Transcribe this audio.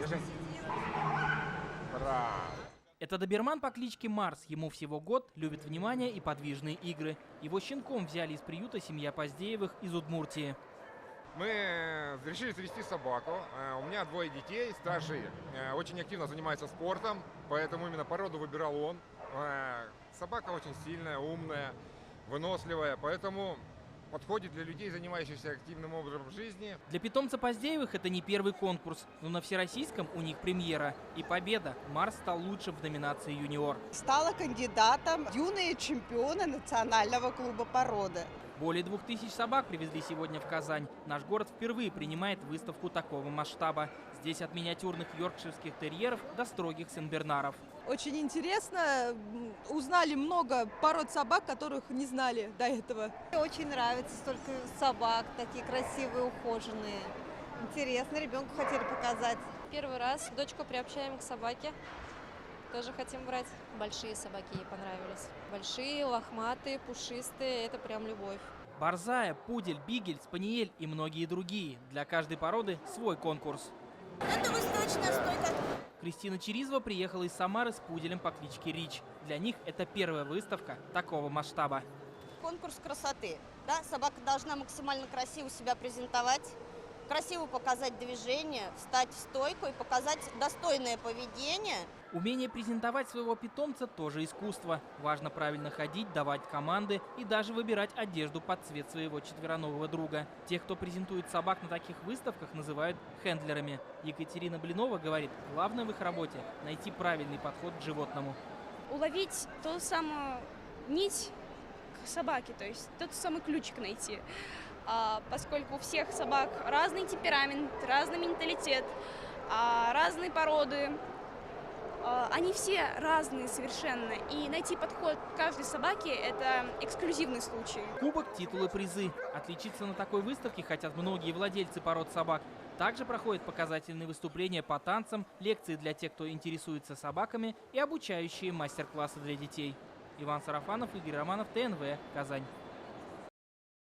Держи. Браво. Это доберман по кличке Марс. Ему всего год, любит внимание и подвижные игры. Его щенком взяли из приюта семья Поздеевых из Удмуртии. Мы решили завести собаку. У меня двое детей, старший очень активно занимается спортом, поэтому именно породу выбирал он. Собака очень сильная, умная, выносливая, поэтому подходит для людей, занимающихся активным образом жизни. Для питомца Поздеевых это не первый конкурс, но на всероссийском у них премьера. И победа. Марс стал лучшим в номинации «Юниор». Стала кандидатом в юные чемпионы национального клуба породы. Более 2000 собак привезли сегодня в Казань. Наш город впервые принимает выставку такого масштаба. Здесь от миниатюрных йоркширских терьеров до строгих сенбернаров. Очень интересно. Узнали много пород собак, которых не знали до этого. Очень нравится столько собак, такие красивые, ухоженные. Интересно, ребенку хотели показать. Первый раз дочку приобщаем к собаке. Тоже хотим брать. Большие собаки ей понравились. Большие, лохматые, пушистые – это прям любовь. Борзая, пудель, бигель, спаниель и многие другие. Для каждой породы свой конкурс. Это восточная стойка. Кристина Черизова приехала из Самары с пуделем по кличке Рич. Для них это первая выставка такого масштаба. Конкурс красоты. Да? Собака должна максимально красиво себя презентовать, красиво показать движение, встать в стойку и показать достойное поведение. Умение презентовать своего питомца тоже искусство. Важно правильно ходить, давать команды и даже выбирать одежду под цвет своего четвероногого друга. Тех, кто презентует собак на таких выставках, называют хендлерами. Екатерина Блинова говорит, главное в их работе – найти правильный подход к животному. Уловить ту самую нить к собаке, то есть тот самый ключик найти. Поскольку у всех собак разный темперамент, разный менталитет, разные породы, они все разные совершенно. И найти подход к каждой собаке – это эксклюзивный случай. Кубок, титулы, призы. Отличиться на такой выставке хотят многие владельцы пород собак. Также проходят показательные выступления по танцам, лекции для тех, кто интересуется собаками, и обучающие мастер-классы для детей. Иван Сарафанов, Игорь Романов, ТНВ, Казань.